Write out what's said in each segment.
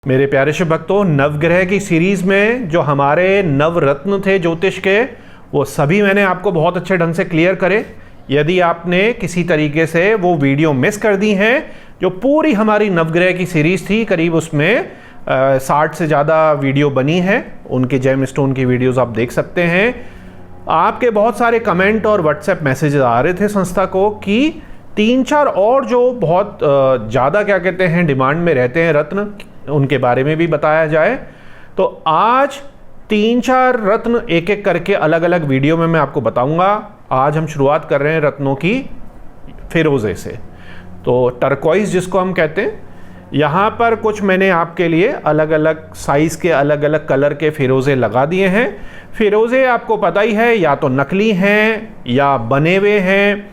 मेरे प्यारे शिव भक्तों, नवग्रह की सीरीज में जो हमारे नवरत्न थे ज्योतिष के, वो सभी मैंने आपको बहुत अच्छे ढंग से क्लियर करे। यदि आपने किसी तरीके से वो वीडियो मिस कर दी हैं, जो पूरी हमारी नवग्रह की सीरीज थी, करीब उसमें 60 से ज़्यादा वीडियो बनी है, उनके जेम स्टोन की वीडियोस आप देख सकते हैं। आपके बहुत सारे कमेंट और व्हाट्सएप मैसेजेस आ रहे थे संस्था को कि 3-4 और जो बहुत ज़्यादा क्या कहते हैं डिमांड में रहते हैं रत्न, उनके बारे में भी बताया जाए। तो आज 3-4 रत्न एक एक करके अलग अलग वीडियो में मैं आपको बताऊंगा। आज हम शुरुआत कर रहे हैं रत्नों की फिरोजे से। तो टर्कोइज जिसको हम कहते हैं, यहाँ पर कुछ मैंने आपके लिए अलग अलग साइज़ के अलग अलग कलर के फिरोजे लगा दिए हैं। फिरोजे आपको पता ही है, या तो नकली हैं या बने हुए हैं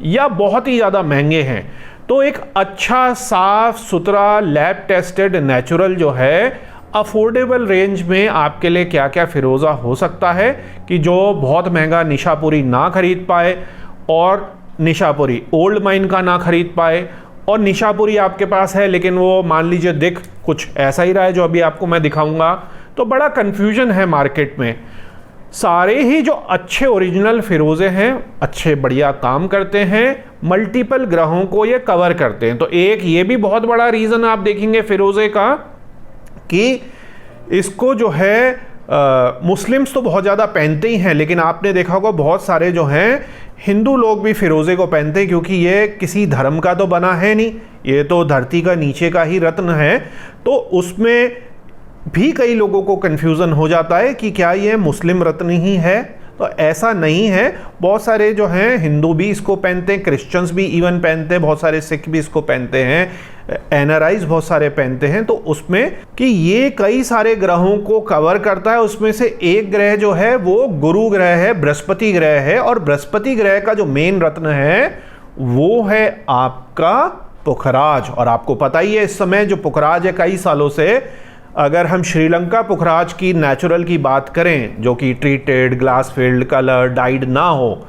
या बहुत ही ज़्यादा महंगे हैं। तो एक अच्छा साफ सुथरा लैब टेस्टेड नेचुरल जो है अफोर्डेबल रेंज में आपके लिए क्या क्या फिरोज़ा हो सकता है कि जो बहुत महंगा निशापुरी ना खरीद पाए, और निशापुरी ओल्ड माइन का ना खरीद पाए, और निशापुरी आपके पास है लेकिन वो मान लीजिए दिख कुछ ऐसा ही रहा है जो अभी आपको मैं दिखाऊंगा। तो बड़ा कन्फ्यूजन है मार्केट में। सारे ही जो अच्छे ओरिजिनल फिरोजे हैं, अच्छे बढ़िया काम करते हैं, मल्टीपल ग्रहों को ये कवर करते हैं। तो एक ये भी बहुत बड़ा रीज़न आप देखेंगे फिरोजे का कि इसको जो है मुस्लिम्स तो बहुत ज़्यादा पहनते ही हैं, लेकिन आपने देखा होगा बहुत सारे जो हैं हिंदू लोग भी फिरोजे को पहनते हैं, क्योंकि ये किसी धर्म का तो बना है नहीं, ये तो धरती का नीचे का ही रत्न है। तो उसमें भी कई लोगों को कन्फ्यूज़न हो जाता है कि क्या ये मुस्लिम रत्न ही है। तो ऐसा नहीं है। बहुत सारे जो हैं हिंदू भी इसको पहनते हैं, क्रिश्चियंस भी इवन पहनते हैं, बहुत सारे सिख भी इसको पहनते हैं, एनआरआईज बहुत सारे पहनते हैं। तो उसमें कि ये कई सारे ग्रहों को कवर करता है। उसमें से एक ग्रह जो है वो गुरु ग्रह है, बृहस्पति ग्रह है, और बृहस्पति ग्रह का जो मेन रत्न है वो है आपका पुखराज। और आपको पता ही है इस समय जो पुखराज है कई सालों से, अगर हम श्रीलंका पुखराज की नेचुरल की बात करें, जो कि treated, glass field, colour, died ना हो,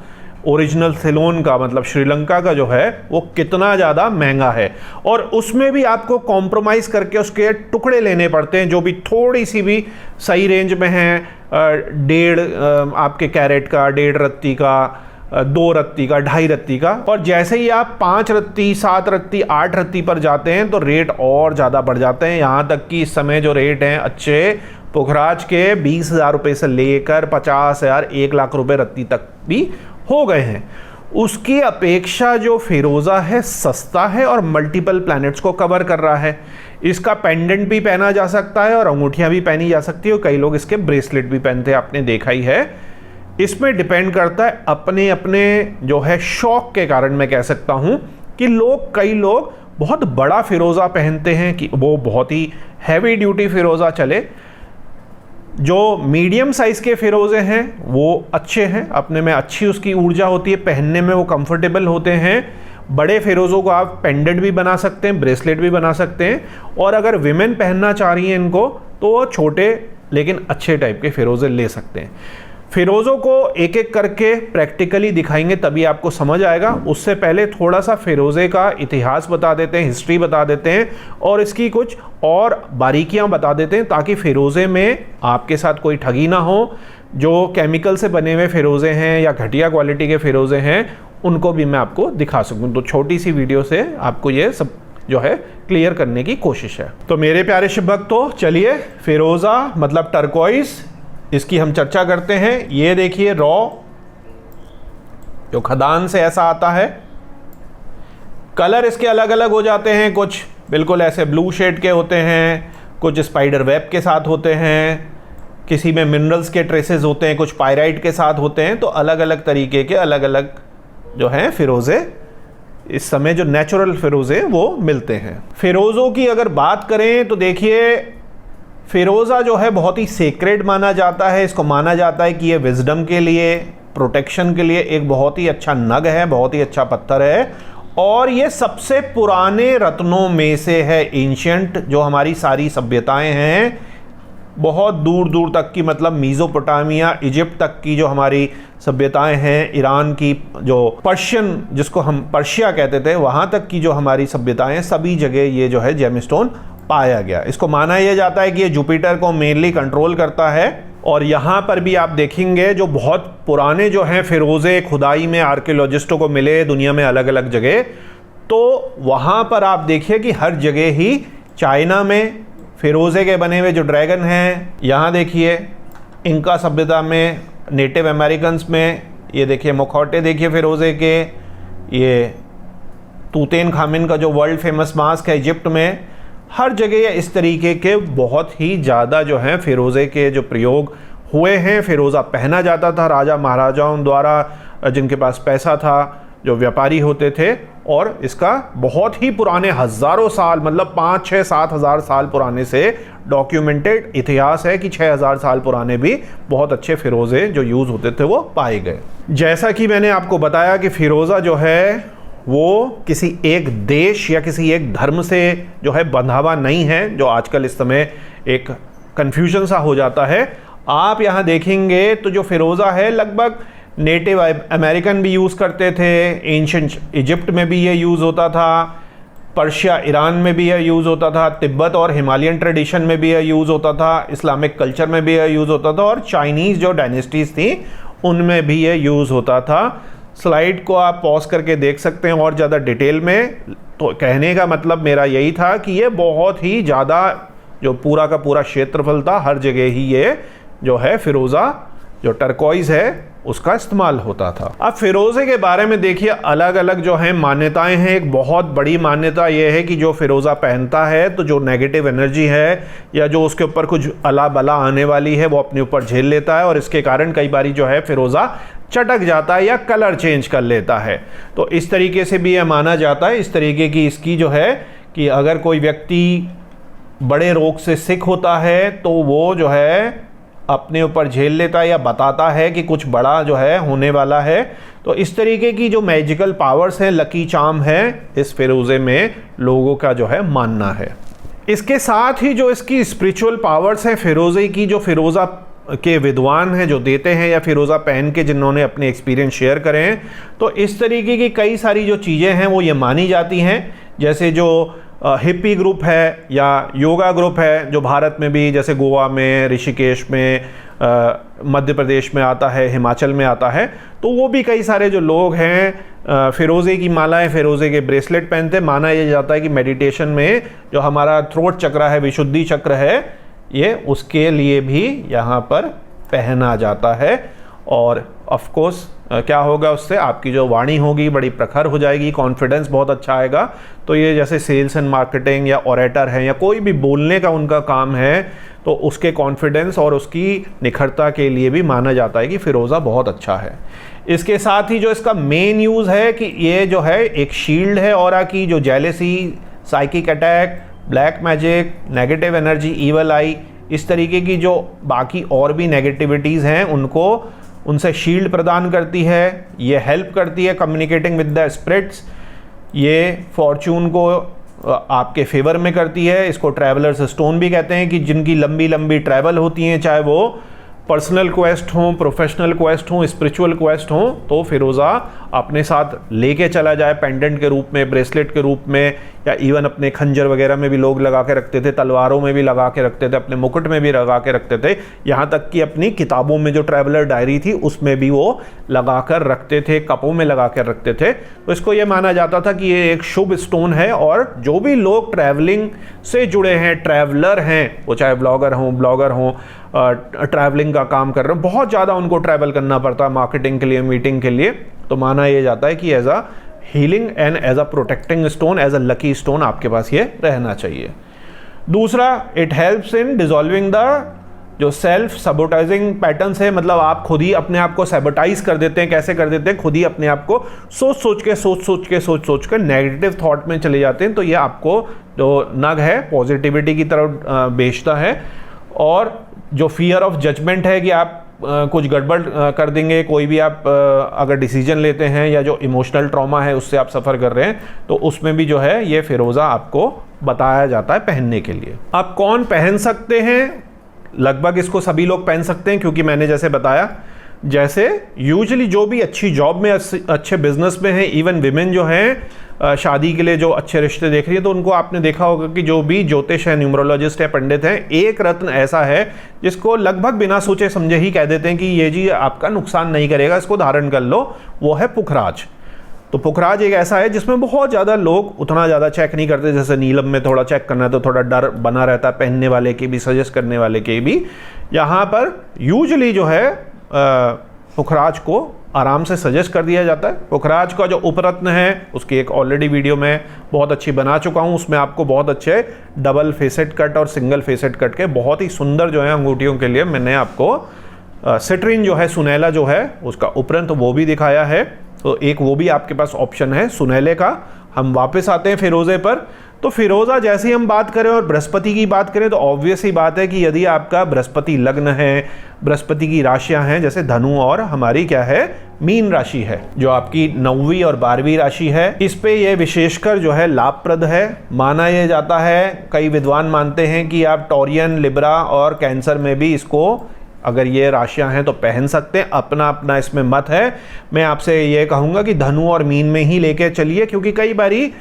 ओरिजिनल सिलोन का, मतलब श्रीलंका का जो है वो कितना ज़्यादा महंगा है। और उसमें भी आपको कॉम्प्रोमाइज़ करके उसके टुकड़े लेने पड़ते हैं, जो भी थोड़ी सी भी सही रेंज में हैं। 1.5 आपके कैरेट का, 1.5 रत्ती का, 2 रत्ती का, 2.5 रत्ती का। और जैसे ही आप 5 रत्ती, 7 रत्ती, 8 रत्ती पर जाते हैं तो रेट और ज़्यादा बढ़ जाते हैं। यहाँ तक कि इस समय जो रेट हैं अच्छे पुखराज के 20,000 रुपये से लेकर 50,000, 1 लाख रुपये रत्ती तक भी हो गए हैं। उसकी अपेक्षा जो फिरोज़ा है सस्ता है और मल्टीपल प्लैनेट्स को कवर कर रहा है। इसका पेंडेंट भी पहना जा सकता है और अंगूठियाँ भी पहनी जा सकती है, और कई लोग इसके ब्रेसलेट भी पहनते हैं, आपने देखा ही है। इसमें डिपेंड करता है अपने अपने जो है शौक के कारण। मैं कह सकता हूं कि कई लोग बहुत बड़ा फिरोज़ा पहनते हैं कि वो बहुत ही हैवी ड्यूटी फिरोज़ा चले। जो मीडियम साइज़ के फिरोज़े हैं वो अच्छे हैं, अपने में अच्छी उसकी ऊर्जा होती है, पहनने में वो कंफर्टेबल होते हैं। बड़े फिरोज़ों को आप पेंडेंट भी बना सकते हैं, ब्रेसलेट भी बना सकते हैं। और अगर विमेन पहनना चाह रही हैं इनको, तो वो छोटे लेकिन अच्छे टाइप के फिरोज़े ले सकते हैं। फिरोज़ों को एक एक करके प्रैक्टिकली दिखाएंगे, तभी आपको समझ आएगा। उससे पहले थोड़ा सा फिरोज़े का इतिहास बता देते हैं, हिस्ट्री बता देते हैं, और इसकी कुछ और बारीकियां बता देते हैं, ताकि फिरोज़े में आपके साथ कोई ठगी ना हो। जो केमिकल से बने हुए फिरोज़े हैं या घटिया क्वालिटी के फिरोज़े हैं, उनको भी मैं आपको दिखा सकूँ। तो छोटी सी वीडियो से आपको ये सब जो है क्लियर करने की कोशिश है। तो मेरे प्यारे शिव भक्तों, चलिए फिरोज़ा मतलब टर्कोइज, इसकी हम चर्चा करते हैं। ये देखिए रॉ, जो खदान से ऐसा आता है। कलर इसके अलग अलग हो जाते हैं, कुछ बिल्कुल ऐसे ब्लू शेड के होते हैं, कुछ स्पाइडर वेब के साथ होते हैं, किसी में मिनरल्स के ट्रेसेस होते हैं, कुछ पायराइट के साथ होते हैं। तो अलग अलग तरीके के अलग अलग जो हैं फिरोज़े इस समय जो नेचुरल फिरोज़े वो मिलते हैं। फिरोज़ों की अगर बात करें तो देखिए, फिरोज़ा जो है बहुत ही सेक्रेड माना जाता है। इसको माना जाता है कि ये विजडम के लिए, प्रोटेक्शन के लिए एक बहुत ही अच्छा नग है, बहुत ही अच्छा पत्थर है। और ये सबसे पुराने रत्नों में से है। एंशिएंट जो हमारी सारी सभ्यताएं हैं, बहुत दूर दूर तक की, मतलब मीज़ोपोटामिया, इजिप्ट तक की जो हमारी सभ्यताएं हैं, ईरान की, जो पर्शियन जिसको हम पर्शिया कहते थे, वहाँ तक की जो हमारी सभ्यताएं, सभी जगह ये जो है जेमस्टोन पाया गया। इसको माना यह जाता है कि ये जुपिटर को मेनली कंट्रोल करता है। और यहाँ पर भी आप देखेंगे जो बहुत पुराने जो हैं फिरोज़े खुदाई में आर्कियोलॉजिस्टों को मिले दुनिया में अलग अलग जगह, तो वहाँ पर आप देखिए कि हर जगह ही चाइना में फिरोज़े के बने हुए जो ड्रैगन हैं, यहाँ देखिए इंका सभ्यता में, नेटिव अमेरिकन्स में, ये देखिए मुखौटे देखिए फिरोज़े के, ये तूतेनखामुन का जो वर्ल्ड फेमस मास्क है इजिप्ट में, हर जगह इस तरीके के बहुत ही ज़्यादा जो हैं फिरोज़े के जो प्रयोग हुए हैं। फिरोज़ा पहना जाता था राजा महाराजाओं द्वारा, जिनके पास पैसा था, जो व्यापारी होते थे, और इसका बहुत ही पुराने हज़ारों साल, मतलब 5, 6, 7 हज़ार साल पुराने से डॉक्यूमेंटेड इतिहास है कि 6,000 साल पुराने भी बहुत अच्छे फिरोज़े जो यूज़ होते थे वो पाए गए। जैसा कि मैंने आपको बताया कि फिरोज़ा जो है वो किसी एक देश या किसी एक धर्म से जो है बंधा हुआ नहीं है, जो आजकल इस समय एक कन्फ्यूजन सा हो जाता है। आप यहाँ देखेंगे तो जो फिरोज़ा है लगभग नेटिव अमेरिकन भी यूज़ करते थे, एंशिएंट इजिप्ट में भी ये यूज़ होता था, पर्शिया ईरान में भी यह यूज़ होता था, तिब्बत और हिमालयन ट्रेडिशन में भी यह यूज़ होता था, इस्लामिक कल्चर में भी यह यूज़ होता था, और चाइनीज़ जो डायनेस्टीज़ थी उनमें भी यह यूज़ होता था। स्लाइड को आप पॉज करके देख सकते हैं और ज़्यादा डिटेल में। तो कहने का मतलब मेरा यही था कि ये बहुत ही ज़्यादा जो पूरा का पूरा क्षेत्रफल था, हर जगह ही ये जो है फिरोज़ा जो टर्कोइज़ है उसका इस्तेमाल होता था। अब फिरोज़े के बारे में देखिए अलग अलग जो हैं मान्यताएं हैं। एक बहुत बड़ी मान्यता ये है कि जो फिरोज़ा पहनता है तो जो नेगेटिव एनर्जी है या जो उसके ऊपर कुछ अला बला आने वाली है वो अपने ऊपर झेल लेता है, और इसके कारण कई बारी जो है फिरोज़ा चटक जाता है या कलर चेंज कर लेता है। तो इस तरीके से भी यह माना जाता है, इस तरीके की इसकी जो है कि अगर कोई व्यक्ति बड़े रोग से सिक होता है तो वो जो है अपने ऊपर झेल लेता है या बताता है कि कुछ बड़ा जो है होने वाला है। तो इस तरीके की जो मैजिकल पावर्स हैं, लकी चार्म है, इस फिरोज़े में लोगों का जो है मानना है। इसके साथ ही जो इसकी स्पिरिचुअल पावर्स हैं फिरोज़े की, जो फिरोज़ा के विद्वान हैं जो देते हैं या फिरोज़ा पहन के जिन्होंने अपने एक्सपीरियंस शेयर करे हैं, तो इस तरीके की कई सारी जो चीज़ें हैं वो ये मानी जाती हैं। जैसे जो हिप्पी ग्रुप है या योगा ग्रुप है जो भारत में भी, जैसे गोवा में, ऋषिकेश में, मध्य प्रदेश में आता है, हिमाचल में आता है, तो वो भी कई सारे जो लोग हैं फिरोज़े की मालाएं, फिरोज़े के ब्रेसलेट पहनते। माना यह जाता है कि मेडिटेशन में जो हमारा थ्रोट चक्र है, विशुद्धि चक्र है, ये उसके लिए भी यहाँ पर पहना जाता है। और ऑफ कोर्स क्या होगा उससे, आपकी जो वाणी होगी बड़ी प्रखर हो जाएगी, कॉन्फिडेंस बहुत अच्छा आएगा। तो ये जैसे सेल्स एंड मार्केटिंग या ऑरेटर हैं या कोई भी बोलने का उनका काम है, तो उसके कॉन्फिडेंस और उसकी निखरता के लिए भी माना जाता है कि फिरोज़ा बहुत अच्छा है। इसके साथ ही जो इसका मेन यूज़ है कि ये जो है एक शील्ड है ऑरा की, जो jealousy, psychic attack, black magic, negative energy, evil आई, इस तरीके की जो बाकी और भी नेगेटिविटीज़ हैं उनको उनसे शील्ड प्रदान करती है। ये हेल्प करती है कम्युनिकेटिंग विद द स्पिरिट्स। ये फॉर्चून को आपके फेवर में करती है। इसको ट्रैवलर्स स्टोन भी कहते हैं कि जिनकी लंबी लंबी ट्रैवल होती हैं, चाहे वो पर्सनल क्वेस्ट हों, प्रोफेशनल क्वेस्ट हों, स्पिरिचुअल क्वेस्ट हों, तो फिरोज़ा अपने साथ लेके चला जाए पेंडेंट के रूप में, ब्रेसलेट के रूप में, या इवन अपने खंजर वगैरह में भी लोग लगा के रखते थे, तलवारों में भी लगा के रखते थे, अपने मुकुट में भी लगा के रखते थे, यहाँ तक कि अपनी किताबों में जो ट्रैवलर डायरी थी उसमें भी वो लगा कर रखते थे, कपों में लगा कर रखते थे। तो इसको ये माना जाता था कि ये एक शुभ स्टोन है, और जो भी लोग ट्रैवलिंग से जुड़े हैं, ट्रैवलर हैं, वो चाहे ब्लॉगर हों, ट्रैवलिंग का काम कर रहे हो, बहुत ज़्यादा उनको ट्रैवल करना पड़ता है मार्केटिंग के लिए, मीटिंग के लिए, तो माना यह जाता है कि as a healing and as a protecting stone, as a lucky stone आपके पास ये रहना चाहिए। दूसरा, it helps in dissolving the जो सेल्फ सबोटाइजिंग पैटर्न्स है, मतलब आप खुद ही अपने आप को सबोटाइज कर देते हैं। कैसे कर देते हैं? खुद ही अपने आप को सोच कर नेगेटिव थॉट में चले जाते हैं। तो ये आपको जो नग है पॉजिटिविटी की तरफ भेजता है। और जो फियर ऑफ जजमेंट है कि आप कुछ गड़बड़ कर देंगे, कोई भी आप अगर डिसीजन लेते हैं, या जो इमोशनल ट्रॉमा है उससे आप सफ़र कर रहे हैं, तो उसमें भी जो है ये फिरोज़ा आपको बताया जाता है पहनने के लिए। आप कौन पहन सकते हैं? लगभग इसको सभी लोग पहन सकते हैं, क्योंकि मैंने जैसे बताया, जैसे यूजुअली जो भी अच्छी जॉब में, अच्छे बिजनेस में है, इवन विमेन जो हैं शादी के लिए जो अच्छे रिश्ते देख रही है, तो उनको आपने देखा होगा कि जो भी ज्योतिष है, न्यूमरोलॉजिस्ट है, पंडित हैं, एक रत्न ऐसा है जिसको लगभग बिना सोचे समझे ही कह देते हैं कि ये जी आपका नुकसान नहीं करेगा, इसको धारण कर लो, वो है पुखराज। तो पुखराज एक ऐसा है जिसमें बहुत ज़्यादा लोग उतना ज़्यादा चेक नहीं करते, जैसे नीलम में थोड़ा चेक करना है तो थोड़ा डर बना रहता है पहनने वाले के भी, सजेस्ट करने वाले के भी। यहाँ पर यूजली जो है पुखराज को आराम से सजेस्ट कर दिया जाता है। पुखराज का जो उपरत्न है उसकी एक ऑलरेडी वीडियो में बहुत अच्छी बना चुका हूँ, उसमें आपको बहुत अच्छे डबल फेसेट कट और सिंगल फेसेट कट के बहुत ही सुंदर जो है अंगूठियों के लिए मैंने आपको सिट्रीन जो है, सुनैला जो है उसका उपरंत वो भी दिखाया है। तो एक वो भी आपके पास ऑप्शन है सुनैले का। हम वापस आते हैं फिरोजे पर। तो फिरोजा जैसे ही हम बात करें और बृहस्पति की बात करें तो ऑब्वियस ही बात है कि यदि आपका बृहस्पति लग्न है, बृहस्पति की राशियां हैं जैसे धनु और हमारी क्या है मीन राशि है, जो आपकी 9वीं और 12वीं राशि है, इस पे ये विशेषकर जो है लाभप्रद है। माना यह जाता है, कई विद्वान मानते हैं कि आप टॉरियन, लिब्रा और कैंसर में भी इसको अगर ये राशियां हैं तो पहन सकते हैं, अपना अपना इसमें मत है। मैं आपसे ये कहूँगा कि धनु और मीन में ही लेके चलिए, क्योंकि कई बारी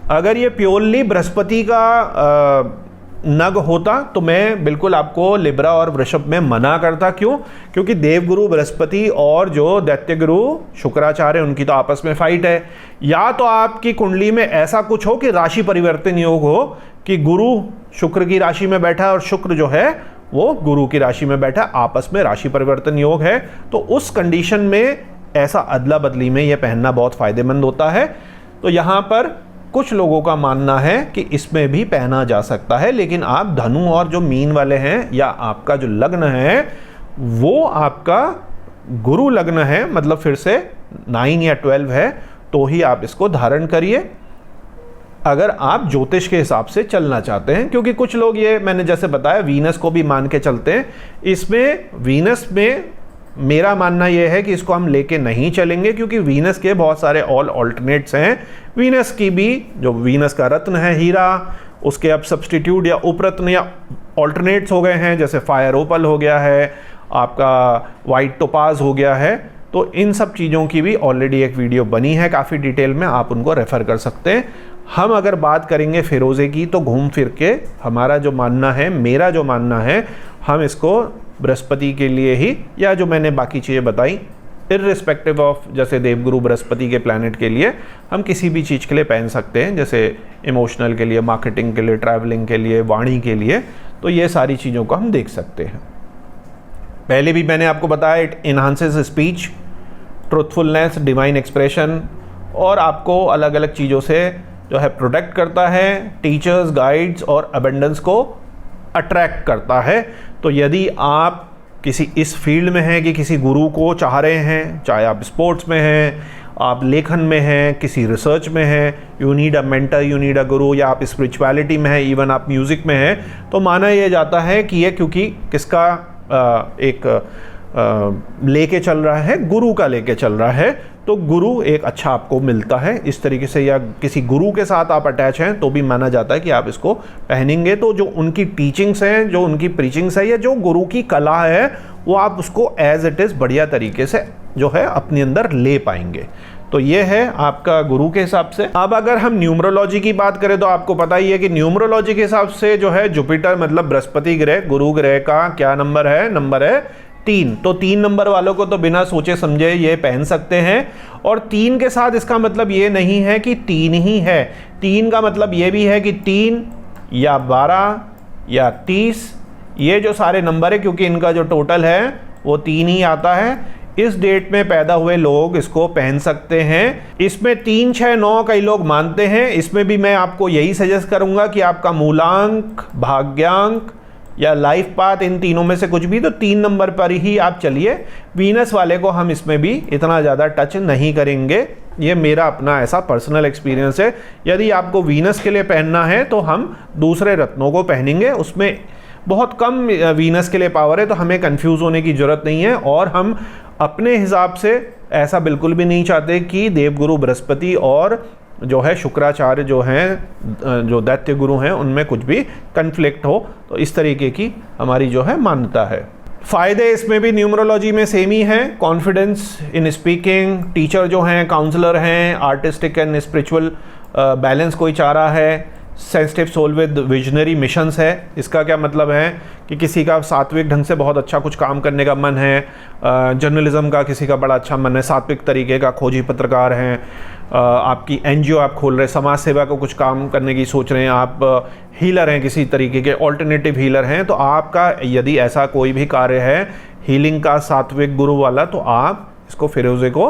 अगर ये प्योरली बृहस्पति का नग होता तो मैं बिल्कुल आपको लिब्रा और वृषभ में मना करता। क्यों? क्योंकि देवगुरु बृहस्पति और जो दैत्य गुरु शुक्राचार्य उनकी तो आपस में फाइट है। या तो आपकी कुंडली में ऐसा कुछ हो कि राशि परिवर्तन योग हो कि गुरु शुक्र की राशि में बैठा है और शुक्र जो है वो गुरु की राशि में बैठा, आपस में राशि परिवर्तन योग है। तो उस कंडीशन में ऐसा अदला बदली में यह पहनना बहुत फायदेमंद होता है। तो यहाँ पर कुछ लोगों का मानना है कि इसमें भी पहना जा सकता है, लेकिन आप धनु और जो मीन वाले हैं या आपका जो लग्न है वो आपका गुरु लग्न है, मतलब फिर से 9 या 12 है, तो ही आप इसको धारण करिए अगर आप ज्योतिष के हिसाब से चलना चाहते हैं। क्योंकि कुछ लोग ये मैंने जैसे बताया वीनस को भी मान के चलते हैं। इसमें वीनस में मेरा मानना यह है कि इसको हम लेके नहीं चलेंगे, क्योंकि वीनस के बहुत सारे ऑल्टरनेट्स हैं। वीनस की भी जो वीनस का रत्न है हीरा, उसके अब सब्स्टिट्यूट या उपरत्न या ऑल्टरनेट्स हो गए हैं, जैसे फायर ओपल हो गया है, आपका वाइट टोपाज हो गया है। तो इन सब चीज़ों की भी ऑलरेडी एक वीडियो बनी है काफ़ी डिटेल में, आप उनको रेफ़र कर सकते हैं। हम अगर बात करेंगे फिरोज़े की तो घूम फिर के हमारा जो मानना है, मेरा जो मानना है, हम इसको बृहस्पति के लिए ही, या जो मैंने बाकी चीज़ें बताई इर्रिस्पेक्टिव ऑफ, जैसे देवगुरु बृहस्पति के प्लैनेट के लिए हम किसी भी चीज़ के लिए पहन सकते हैं, जैसे इमोशनल के लिए, मार्केटिंग के लिए, ट्रैवलिंग के लिए, वाणी के लिए। तो ये सारी चीज़ों को हम देख सकते हैं। पहले भी मैंने आपको बताया it enhances speech, truthfulness, divine expression, और आपको अलग अलग चीज़ों से जो है प्रोटेक्ट करता है, टीचर्स, गाइड्स और अबेंडेंस को अट्रैक्ट करता है। तो यदि आप किसी इस फील्ड में हैं कि किसी गुरु को चाह रहे हैं, चाहे आप स्पोर्ट्स में हैं, आप लेखन में हैं, किसी रिसर्च में हैं, you need a mentor, you need a गुरु, या आप स्पिरिचुअलिटी में हैं, इवन आप म्यूज़िक में हैं, तो माना यह जाता है कि ये क्योंकि किसका लेके चल रहा है, गुरु का लेके चल रहा है, तो गुरु एक अच्छा आपको मिलता है इस तरीके से, या किसी गुरु के साथ आप अटैच हैं तो भी माना जाता है कि आप इसको पहनेंगे तो जो उनकी टीचिंग्स हैं, जो उनकी प्रीचिंग्स है, या जो गुरु की कला है, वो आप उसको एज इट इज़ बढ़िया तरीके से जो है अपने अंदर ले पाएंगे। तो ये है आपका गुरु के हिसाब से। अब अगर हम न्यूमरोलॉजी की बात करें तो आपको पता ही है कि न्यूमरोलॉजी के हिसाब से जो है जुपिटर मतलब बृहस्पति ग्रह, गुरु ग्रह का क्या नंबर है? नंबर है 3। तो 3 नंबर वालों को तो बिना सोचे समझे ये पहन सकते हैं। और 3 के साथ इसका मतलब ये नहीं है कि 3 ही है, 3 का मतलब ये भी है कि 3 या 12 या 30, ये जो सारे नंबर है, क्योंकि इनका जो टोटल है वो 3 ही आता है। इस डेट में पैदा हुए लोग इसको पहन सकते हैं। इसमें 3, 6, 9 कई लोग मानते हैं। इसमें भी मैं आपको यही सजेस्ट करूंगा कि आपका मूलांक, भाग्यांक या लाइफ पाथ, इन तीनों में से कुछ भी, तो 3 नंबर पर ही आप चलिए। वीनस वाले को हम इसमें भी इतना ज़्यादा टच नहीं करेंगे, ये मेरा अपना ऐसा पर्सनल एक्सपीरियंस है। यदि आपको वीनस के लिए पहनना है तो हम दूसरे रत्नों को पहनेंगे, उसमें बहुत कम वीनस के लिए पावर है, तो हमें कंफ्यूज होने की ज़रूरत नहीं है। और हम अपने हिसाब से ऐसा बिल्कुल भी नहीं चाहते कि देवगुरु बृहस्पति और जो है शुक्राचार्य जो हैं, जो दैत्य गुरु हैं, उनमें कुछ भी कन्फ्लिक्ट हो। तो इस तरीके की हमारी जो है मान्यता है। फ़ायदे इसमें भी न्यूमरोलॉजी में सेम ही हैं। कॉन्फिडेंस इन स्पीकिंग, टीचर जो हैं, काउंसलर हैं, आर्टिस्टिक एंड स्पिरिचुअल बैलेंस कोई चाह रहा है, sensitive soul with visionary missions है। इसका क्या मतलब है कि किसी का सात्विक ढंग से बहुत अच्छा कुछ काम करने का मन है, जर्नलिज्म का किसी का बड़ा अच्छा मन है, सात्विक तरीके का खोजी पत्रकार हैं, आपकी एनजीओ आप खोल रहे हैं, समाज सेवा को कुछ काम करने की सोच रहे हैं, आप हीलर हैं, किसी तरीके के ऑल्टरनेटिव हीलर हैं, तो आपका यदि ऐसा कोई भी कार्य है हीलिंग का सात्विक गुरु वाला, तो आप इसको फिरोजे को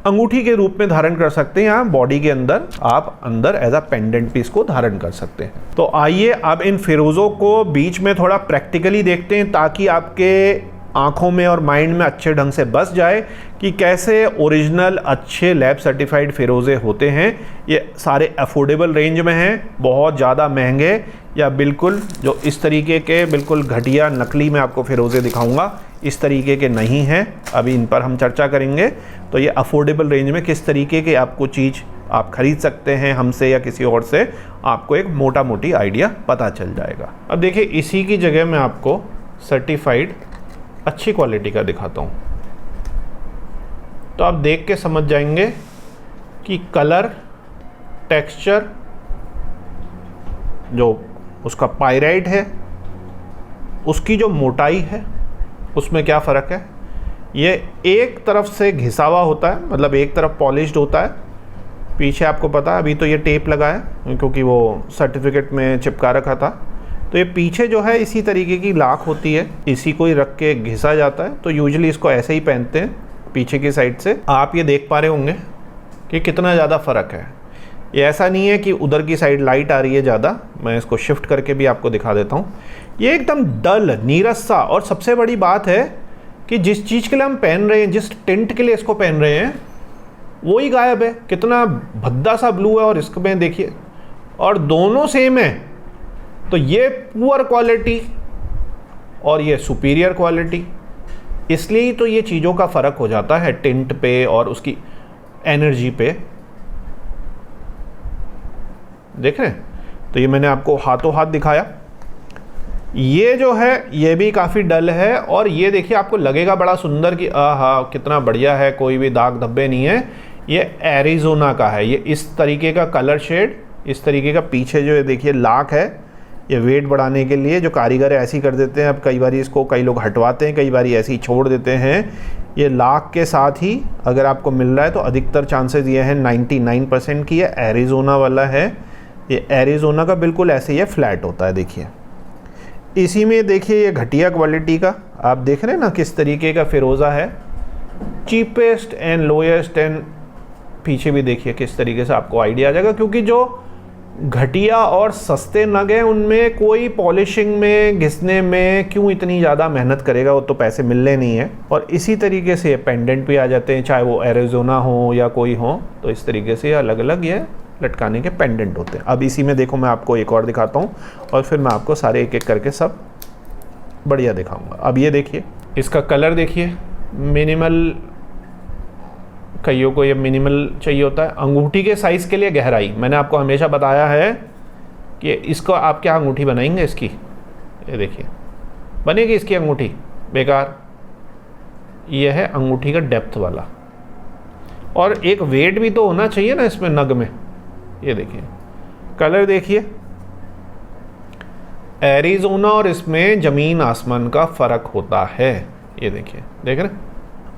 अंगूठी के रूप में धारण कर सकते हैं, या बॉडी के अंदर आप अंदर एज अ पेंडेंट पीस को धारण कर सकते हैं। तो आइए अब इन फिरोज़ों को बीच में थोड़ा प्रैक्टिकली देखते हैं, ताकि आपके आंखों में और माइंड में अच्छे ढंग से बस जाए कि कैसे ओरिजिनल अच्छे लैब सर्टिफाइड फिरोज़े होते हैं। ये सारे अफोर्डेबल रेंज में हैं, बहुत ज़्यादा महंगे या बिल्कुल जो इस तरीके के बिल्कुल घटिया नकली मैं आपको फिरोज़े दिखाऊंगा इस तरीके के नहीं हैं। अभी इन पर हम चर्चा करेंगे। तो ये अफोर्डेबल रेंज में किस तरीके के आपको चीज़ आप खरीद सकते हैं हमसे या किसी और से, आपको एक मोटा मोटी आइडिया पता चल जाएगा। अब देखिए, इसी की जगह मैं आपको सर्टिफाइड अच्छी क्वालिटी का दिखाता हूँ, तो आप देख के समझ जाएंगे कि कलर, टेक्सचर, जो उसका पाइराइट है, उसकी जो मोटाई है, उसमें क्या फ़र्क है। ये एक तरफ से घिसा हुआ होता है, मतलब एक तरफ पॉलिश्ड होता है, पीछे आपको पता है अभी तो ये टेप लगा है क्योंकि वो सर्टिफिकेट में चिपका रखा था। तो ये पीछे जो है इसी तरीके की लाख होती है, इसी को ही रख के घिसा जाता है। तो यूजुअली इसको ऐसे ही पहनते हैं पीछे की साइड से। आप ये देख पा रहे होंगे कि कितना ज़्यादा फ़र्क है। ये ऐसा नहीं है कि उधर की साइड लाइट आ रही है ज़्यादा, मैं इसको शिफ्ट करके भी आपको दिखा देता हूँ। ये एकदम डल, नीरस सा, और सबसे बड़ी बात है कि जिस चीज़ के लिए हम पहन रहे हैं, जिस टिंट के लिए इसको पहन रहे हैं, वो ही गायब है। कितना भद्दा सा ब्लू है और इसमें देखिए, और दोनों सेम है। तो ये पुअर क्वालिटी और ये सुपीरियर क्वालिटी, इसलिए ही तो ये चीज़ों का फ़र्क हो जाता है टिंट पे और उसकी एनर्जी पे। देख रहे हैं? तो ये मैंने आपको हाथों हाथ दिखाया। ये जो है ये भी काफ़ी डल है, और ये देखिए आपको लगेगा बड़ा सुंदर कि आहा कितना बढ़िया है, कोई भी दाग धब्बे नहीं है। ये एरिज़ोना का है, ये इस तरीके का कलर शेड, इस तरीके का पीछे जो ये देखिए लाख है, ये वेट बढ़ाने के लिए जो कारीगर है ऐसी कर देते हैं। अब कई बार इसको कई लोग हटवाते हैं, कई बार ऐसे ही छोड़ देते हैं। ये लाख के साथ ही अगर आपको मिल रहा है तो अधिकतर चांसेस ये हैं 99% की ये एरिज़ोना वाला है। ये एरिज़ोना का बिल्कुल ऐसे ही फ्लैट होता है। देखिए इसी में देखिए ये घटिया क्वालिटी का आप देख रहे हैं ना किस तरीके का फिरोज़ा है, चीपेस्ट एंड लोएस्ट, एंड पीछे भी देखिए किस तरीके से आपको आइडिया आ जाएगा। क्योंकि जो घटिया और सस्ते नग हैं उनमें कोई पॉलिशिंग में, घिसने में क्यों इतनी ज़्यादा मेहनत करेगा, वो तो पैसे मिलने नहीं है। और इसी तरीके से पेंडेंट भी आ जाते हैं, चाहे वो एरिज़ोना हो या कोई हो, तो इस तरीके से अलग अलग ये लटकाने के पेंडेंट होते हैं। अब इसी में देखो मैं आपको एक और दिखाता हूँ, और फिर मैं आपको सारे एक एक करके सब बढ़िया दिखाऊंगा। अब ये देखिए, इसका कलर देखिए, मिनिमल, कईयों को ये मिनिमल चाहिए होता है। अंगूठी के साइज़ के लिए गहराई, मैंने आपको हमेशा बताया है कि इसको आप क्या अंगूठी बनाएंगे इसकी, ये देखिए बनेगी इसकी अंगूठी बेकार। ये है अंगूठी का डेप्थ वाला, और एक वेट भी तो होना चाहिए ना इसमें नग में। ये देखिए कलर देखिए, एरिज़ोना और इसमें ज़मीन आसमान का फ़र्क होता है। ये देखिए, देख रहे हैं?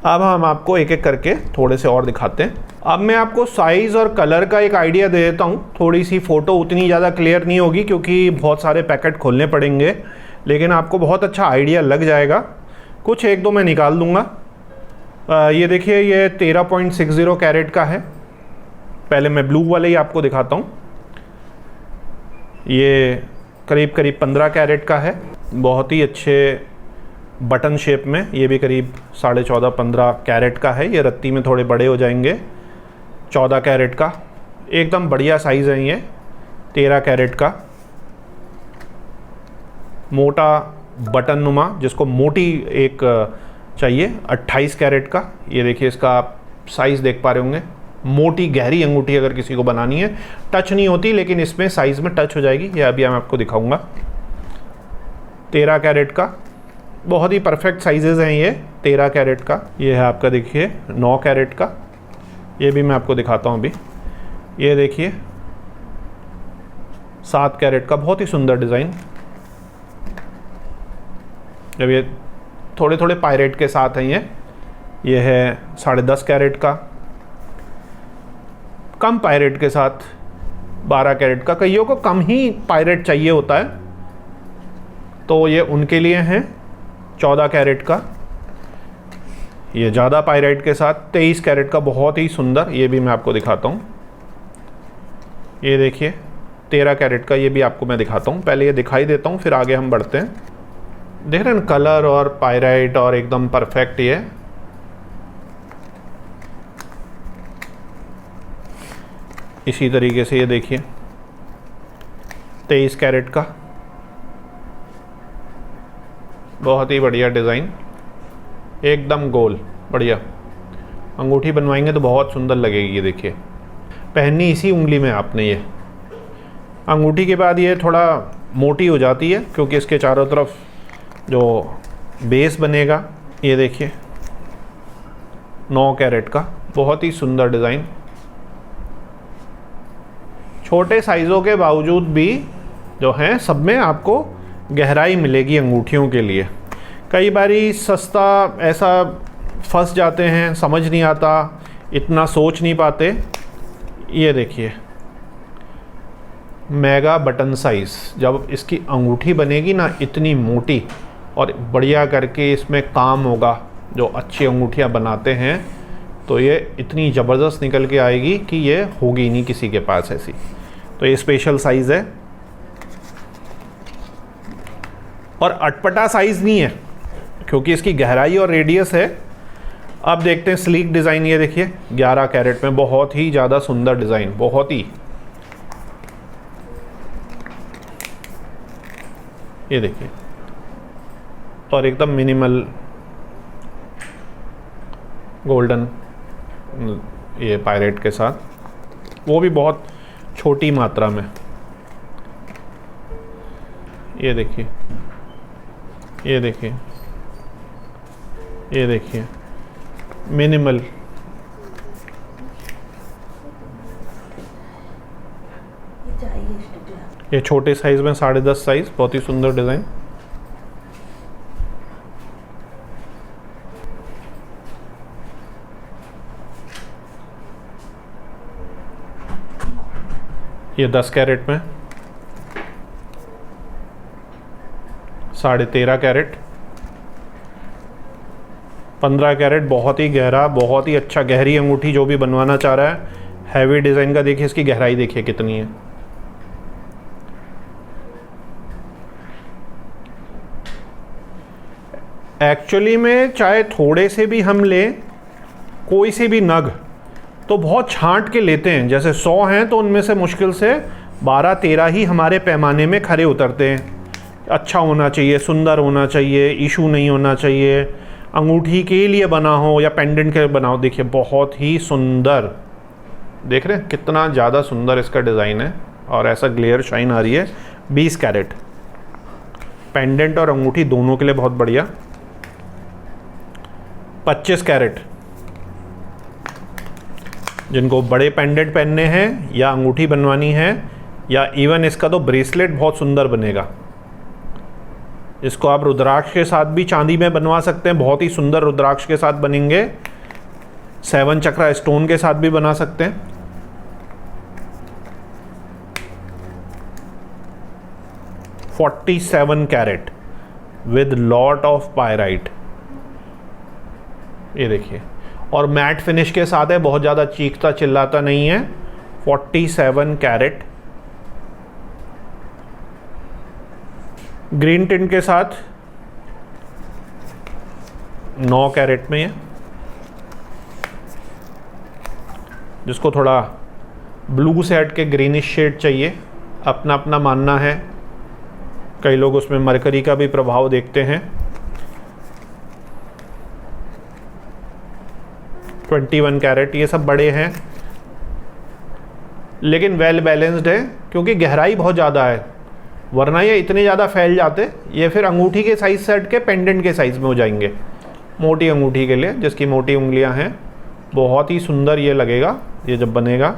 अब हम आपको एक एक करके थोड़े से और दिखाते हैं। अब मैं आपको साइज़ और कलर का एक आइडिया दे देता हूँ। थोड़ी सी फ़ोटो उतनी ज़्यादा क्लियर नहीं होगी क्योंकि बहुत सारे पैकेट खोलने पड़ेंगे, लेकिन आपको बहुत अच्छा आइडिया लग जाएगा। कुछ एक दो मैं निकाल दूँगा। ये देखिए, ये 13.60 कैरेट का है। पहले मैं ब्लू वाले ही आपको दिखाता हूँ। ये करीब करीब 15 कैरेट का है, बहुत ही अच्छे बटन शेप में। ये भी करीब 14.5-15 कैरेट का है। ये रत्ती में थोड़े बड़े हो जाएंगे। 14 कैरेट का एकदम बढ़िया साइज़ है। ये 13 कैरेट का मोटा बटन नुमा, जिसको मोटी एक चाहिए, 28 कैरेट का। ये देखिए इसका आप साइज़ देख पा रहे होंगे। मोटी गहरी अंगूठी अगर किसी को बनानी है, टच नहीं होती लेकिन इसमें साइज़ में टच हो जाएगी। ये अभी मैं आपको दिखाऊंगा। 13 कैरेट का, बहुत ही परफेक्ट साइजेज़ हैं ये 13 कैरेट का। ये है आपका देखिए 9 कैरेट का, ये भी मैं आपको दिखाता हूँ अभी। ये देखिए 7 कैरेट का बहुत ही सुंदर डिज़ाइन। जब ये थोड़े थोड़े पायरेट के साथ हैं, ये है 10.5 कैरेट का, कम पायरेट के साथ 12 कैरेट का। कईयों को कम ही पायरेट चाहिए होता है, तो ये उनके लिए हैं 14 कैरेट का। ये ज़्यादा पायरेट के साथ 23 कैरेट का बहुत ही सुंदर, ये भी मैं आपको दिखाता हूँ। ये देखिए 13 कैरेट का, ये भी आपको मैं दिखाता हूँ। पहले ये दिखाई देता हूँ, फिर आगे हम बढ़ते हैं। देख रहे हैं कलर और पायराइट और एकदम परफेक्ट। ये इसी तरीके से ये देखिए 23 कैरेट का, बहुत ही बढ़िया डिज़ाइन, एकदम गोल, बढ़िया। अंगूठी बनवाएंगे तो बहुत सुंदर लगेगी। ये देखिए पहननी इसी उंगली में आपने। ये अंगूठी के बाद ये थोड़ा मोटी हो जाती है, क्योंकि इसके चारों तरफ जो बेस बनेगा। ये देखिए 9 कैरेट का, बहुत ही सुंदर डिज़ाइन। छोटे साइज़ों के बावजूद भी जो हैं सब में आपको गहराई मिलेगी अंगूठियों के लिए। कई बारी सस्ता ऐसा फंस जाते हैं, समझ नहीं आता, इतना सोच नहीं पाते। ये देखिए मेगा बटन साइज़, जब इसकी अंगूठी बनेगी ना इतनी मोटी और बढ़िया करके इसमें काम होगा, जो अच्छी अंगूठियाँ बनाते हैं, तो ये इतनी ज़बरदस्त निकल के आएगी कि ये होगी नहीं किसी के पास ऐसी। तो ये स्पेशल साइज़ है और अटपटा साइज़ नहीं है, क्योंकि इसकी गहराई और रेडियस है। अब देखते हैं स्लीक डिज़ाइन। ये देखिए 11 कैरेट में बहुत ही ज़्यादा सुंदर डिज़ाइन, बहुत ही। ये देखिए और एकदम मिनिमल गोल्डन ये पायरेट के साथ, वो भी बहुत छोटी मात्रा में। ये देखिए, ये देखिए, ये देखिए मिनिमल। ये छोटे साइज़ में 10.5 साइज़, बहुत ही सुंदर डिज़ाइन। ये 10 कैरेट में, 13.5 कैरेट, 15 कैरेट, बहुत ही गहरा, बहुत ही अच्छा। गहरी अंगूठी जो भी बनवाना चाह रहा है, हैवी डिज़ाइन का, देखिए इसकी गहराई देखिए कितनी है। एक्चुअली में चाहे थोड़े से भी हम लें, कोई से भी नग, तो बहुत छांट के लेते हैं। जैसे 100 हैं तो उनमें से मुश्किल से 12-13 ही हमारे पैमाने में खरे उतरते हैं। अच्छा होना चाहिए, सुंदर होना चाहिए, इशू नहीं होना चाहिए, अंगूठी के लिए बना हो या पेंडेंट के लिए बना हो। देखिए बहुत ही सुंदर, देख रहे हैं कितना ज़्यादा सुंदर इसका डिज़ाइन है और ऐसा ग्लेयर शाइन आ रही है। 20 कैरेट, पेंडेंट और अंगूठी दोनों के लिए बहुत बढ़िया। 25 कैरेट, जिनको बड़े पेंडेंट पहनने हैं या अंगूठी बनवानी है, या इवन इसका तो ब्रेसलेट बहुत सुंदर बनेगा। इसको आप रुद्राक्ष के साथ भी चांदी में बनवा सकते हैं, बहुत ही सुंदर रुद्राक्ष के साथ बनेंगे। 7 चक्रा स्टोन के साथ भी बना सकते हैं। $47 carat with lot of pyrite. ये देखिए, और मैट फिनिश के साथ है, बहुत ज़्यादा चीखता चिल्लाता नहीं है। 47 कैरेट, ग्रीन टिंट के साथ 9 कैरेट में है। जिसको थोड़ा ब्लू से हट के ग्रीनिश शेड चाहिए, अपना अपना मानना है। कई लोग उसमें मरकरी का भी प्रभाव देखते हैं। 21 कैरेट, ये सब बड़े हैं लेकिन वेल बैलेंस्ड है, क्योंकि गहराई बहुत ज़्यादा है, वरना ये इतने ज़्यादा फैल जाते। ये फिर अंगूठी के साइज़ से हट के पेंडेंट के साइज़ में हो जाएंगे। मोटी अंगूठी के लिए, जिसकी मोटी उंगलियां हैं, बहुत ही सुंदर ये लगेगा ये जब बनेगा।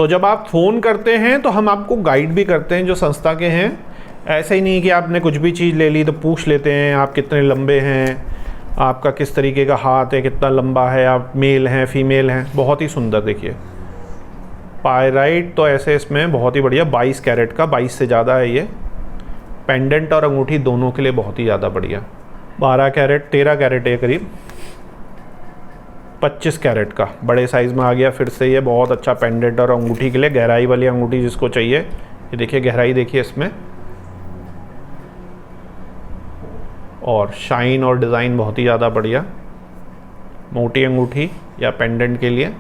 तो जब आप फ़ोन करते हैं तो हम आपको गाइड भी करते हैं जो संस्था के हैं। ऐसे ही नहीं कि आपने कुछ भी चीज़ ले ली तो पूछ लेते हैं आप कितने लंबे हैं, आपका किस तरीके का हाथ है, कितना लंबा है, आप मेल हैं फीमेल हैं। बहुत ही सुंदर देखिए पायराइट तो ऐसे इसमें बहुत ही बढ़िया 22 कैरेट का, 22 से ज़्यादा है ये। पेंडेंट और अंगूठी दोनों के लिए बहुत ही ज़्यादा बढ़िया। 12 कैरेट 13 कैरेट है करीब, 25 कैरेट का बड़े साइज़ में आ गया फिर से ये। बहुत अच्छा पेंडेंट और अंगूठी के लिए, गहराई वाली अंगूठी जिसको चाहिए। ये देखिए गहराई देखिए इसमें, और शाइन और डिज़ाइन बहुत ही ज़्यादा बढ़िया। मोटी अंगूठी या पेंडेंट के लिए।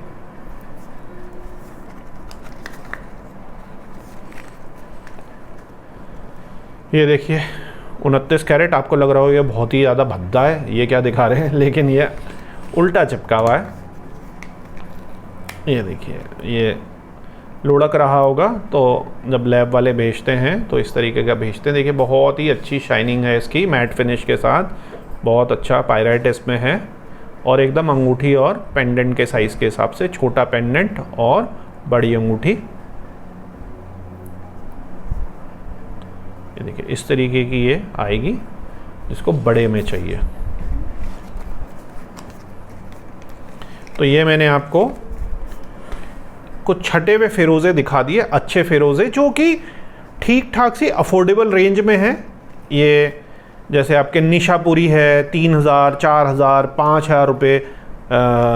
ये देखिए 29 कैरेट। आपको लग रहा होगा ये बहुत ही ज़्यादा भद्दा है, ये क्या दिखा रहे हैं, लेकिन ये उल्टा चिपका हुआ है। ये देखिए ये लुढ़क रहा होगा, तो जब लैब वाले भेजते हैं तो इस तरीके का भेजते हैं। देखिए बहुत ही अच्छी शाइनिंग है इसकी, मैट फिनिश के साथ। बहुत अच्छा पायराइट इसमें है, और एकदम अंगूठी और पेंडेंट के साइज़ के हिसाब से, छोटा पेंडेंट और बड़ी अंगूठी। ये देखिए इस तरीके की ये आएगी जिसको बड़े में चाहिए। तो ये मैंने आपको कुछ छटे हुए फिरोज़े दिखा दिए, अच्छे फिरोज़े जो कि ठीक ठाक सी अफोर्डेबल रेंज में हैं। ये जैसे आपके निशापुरी है 3000, 4000, 5000 रुपये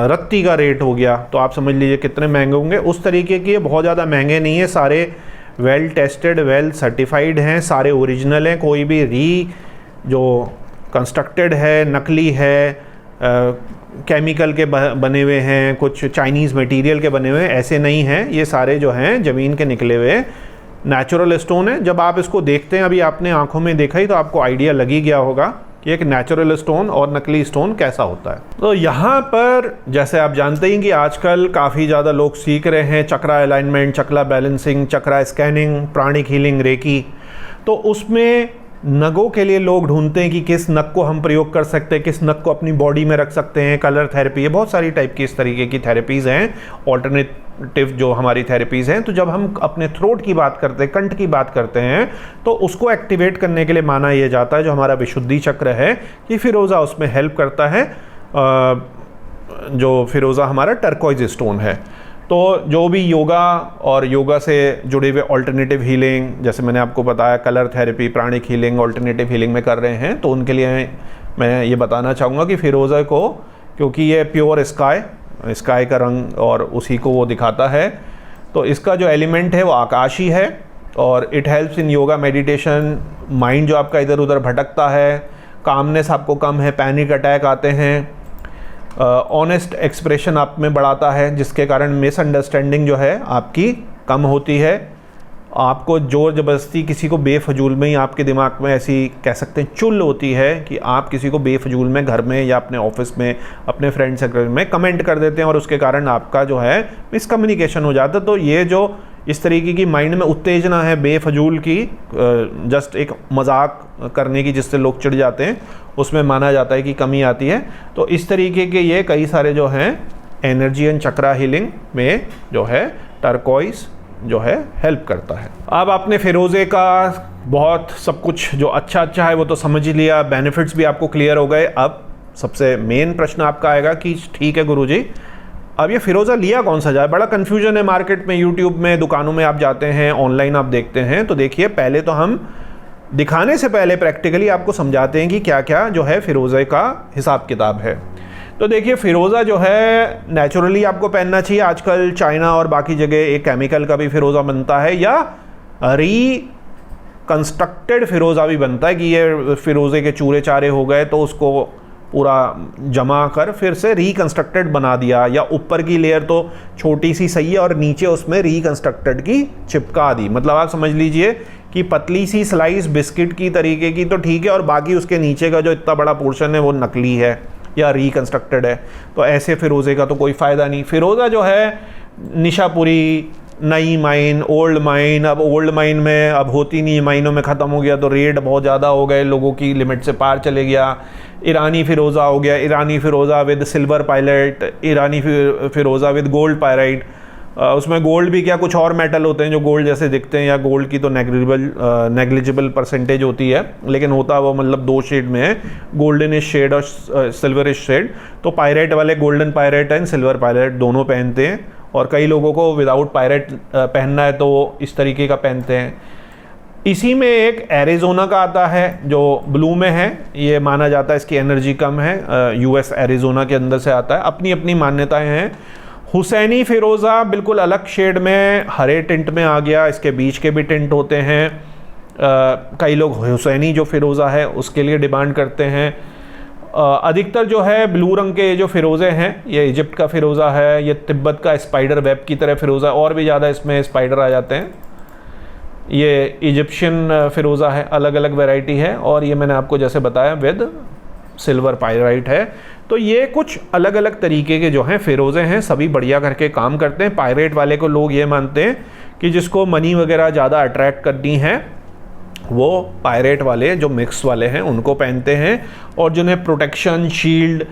रत्ती का रेट हो गया, तो आप समझ लीजिए कितने महंगे होंगे। उस तरीके के बहुत ज़्यादा महंगे नहीं है, सारे वेल टेस्टेड, वेल सर्टिफाइड हैं, सारे ओरिजिनल हैं। कोई भी जो कंस्ट्रक्टेड है, नकली है, केमिकल के बने हुए हैं, कुछ चाइनीज़ मटेरियल के बने हुए हैं, ऐसे नहीं हैं। ये सारे जो हैं ज़मीन के निकले हुए नेचुरल स्टोन है। जब आप इसको देखते हैं, अभी आपने आंखों में देखा ही, तो आपको आइडिया लग ही गया होगा कि एक नेचुरल स्टोन और नकली स्टोन कैसा होता है। तो यहाँ पर जैसे आप जानते हैं कि आजकल काफ़ी ज़्यादा लोग सीख रहे हैं चक्रा अलाइनमेंट, चक्रा बैलेंसिंग, चक्रा स्कैनिंग, प्राणिक हीलिंग, रेकी। तो उसमें नगों के लिए लोग ढूंढते हैं कि किस नग को हम प्रयोग कर सकते हैं, किस नग को अपनी बॉडी में रख सकते हैं। कलर थेरेपी है, बहुत सारी टाइप की इस तरीके की थेरेपीज़ हैं, ऑल्टरनेटिव जो हमारी थेरेपीज़ हैं। तो जब हम अपने थ्रोट की बात करते हैं, कंठ की बात करते हैं, तो उसको एक्टिवेट करने के लिए माना यह जाता है जो हमारा विशुद्धि चक्र है, कि फिरोज़ा उसमें हेल्प करता है। जो फिरोज़ा हमारा टर्कोइज स्टोन है। तो जो भी योगा और योगा से जुड़े हुए ऑल्टरनेटिव हीलिंग, जैसे मैंने आपको बताया colour therapy, pranic healing, alternative healing में कर रहे हैं, तो उनके लिए मैं ये बताना चाहूँगा कि फिरोज़ा को, क्योंकि ये प्योर स्काई का रंग और उसी को वो दिखाता है, तो इसका जो एलिमेंट है वो आकाशी है। और it helps in yoga meditation. Mind जो आपका इधर उधर भटकता है, कामनेस आपको कम है, पैनिक अटैक आते हैं, ऑनेस्ट एक्सप्रेशन आप में बढ़ाता है, जिसके कारण मिसअंडरस्टैंडिंग जो है आपकी कम होती है। आपको ज़ोर ज़बरदस्ती किसी को बेफजूल में ही आपके दिमाग में ऐसी कह सकते हैं चुल होती है कि आप किसी को बेफजूल में घर में या अपने ऑफिस में, अपने फ्रेंड सर्कल में कमेंट कर देते हैं, और उसके कारण आपका जो है मिसकम्युनिकेशन हो जाता है। तो ये जो इस तरीके की माइंड में उत्तेजना है बेफजूल की, जस्ट एक मजाक करने की, जिससे लोग चिढ़ जाते हैं, उसमें माना जाता है कि कमी आती है। तो इस तरीके के ये कई सारे जो हैं एनर्जी एंड चक्रा हीलिंग में जो है टर्कोइज जो है हेल्प करता है। अब आपने फिरोज़े का बहुत सब कुछ जो अच्छा है वो तो समझ ही लिया, बेनिफिट्स भी आपको क्लियर हो गए। अब सबसे मेन प्रश्न आपका आएगा कि ठीक है गुरुजी, अब ये फिरोज़ा लिया कौन सा जाए? बड़ा कन्फ्यूजन है मार्केट में, यूट्यूब में, दुकानों में आप जाते हैं, ऑनलाइन आप देखते हैं। तो देखिए पहले तो हम दिखाने से पहले प्रैक्टिकली आपको समझाते हैं कि क्या क्या जो है फिरोज़े का हिसाब किताब है। तो देखिए फिरोज़ा जो है नेचुरली आपको पहनना चाहिए। आजकल चाइना और बाकी जगह एक केमिकल का भी फिरोज़ा बनता है, या कंस्ट्रक्टेड फिरोज़ा भी बनता है कि ये फिरोज़े के चूरे चारे हो गए तो उसको पूरा जमा कर फिर से रिकंस्ट्रक्टेड बना दिया, या ऊपर की लेयर तो छोटी सी सही है और नीचे उसमें रिकंस्ट्रक्टेड की चिपका दी। मतलब आप समझ लीजिए कि पतली सी स्लाइस बिस्किट की तरीके की तो ठीक है, और बाकी उसके नीचे का जो इतना बड़ा पोर्शन है वो नकली है या रिकंस्ट्रक्टेड है। तो ऐसे फिरोज़े का तो कोई फ़ायदा नहीं। फिरोज़ा जो है निशापुरी, नई माइन, ओल्ड माइन, अब ओल्ड माइन में अब होती नहीं, माइनों में ख़त्म हो गया तो रेट बहुत ज़्यादा हो गए, लोगों की लिमिट से पार चले गया। ईरानी फिरोज़ा हो गया, ईरानी फिरोज़ा विद सिल्वर पायलट, ईरानी फिरोज़ा विद गोल्ड पायराइट। उसमें गोल्ड भी क्या कुछ और मेटल होते हैं जो गोल्ड जैसे दिखते हैं, या गोल्ड की तो नेग्लिजिबल परसेंटेज होती है, लेकिन होता वो मतलब 2 शेड में है, गोल्डनिश शेड और सिल्वरिश शेड। तो पायरेट वाले golden pirate and silver pirate दोनों पहनते हैं, और कई लोगों को विदाउट पायरेट पहनना है तो इस तरीके का पहनते हैं। इसी में एक एरिज़ोना का आता है जो ब्लू में है, ये माना जाता है इसकी एनर्जी कम है, यूएस एरिज़ोना के अंदर से आता है, अपनी अपनी मान्यताएं हैं। हुसैनी फिरोज़ा बिल्कुल अलग शेड में हरे टिंट में आ गया, इसके बीच के भी टिंट होते हैं। कई लोग हुसैनी जो फिरोज़ा है उसके लिए डिमांड करते हैं। अधिकतर जो है ब्लू रंग के जो फिरोज़े हैं, ये इजिप्ट का फिरोज़ा है, ये तिब्बत का स्पाइडर वेब की तरह फिरोज़ा, और भी ज़्यादा इसमें स्पाइडर आ जाते हैं। ये इजिप्शियन फिरोज़ा है, अलग अलग वैरायटी है, और ये मैंने आपको जैसे बताया विद सिल्वर पायराइट है। तो ये कुछ अलग अलग तरीके के जो हैं फ़िरोज़े हैं, सभी बढ़िया करके काम करते हैं। पायरेट वाले को लोग ये मानते हैं कि जिसको मनी वगैरह ज़्यादा अट्रैक्ट करनी है वो पायरेट वाले जो मिक्स वाले हैं उनको पहनते हैं, और जिन्हें protection, shield,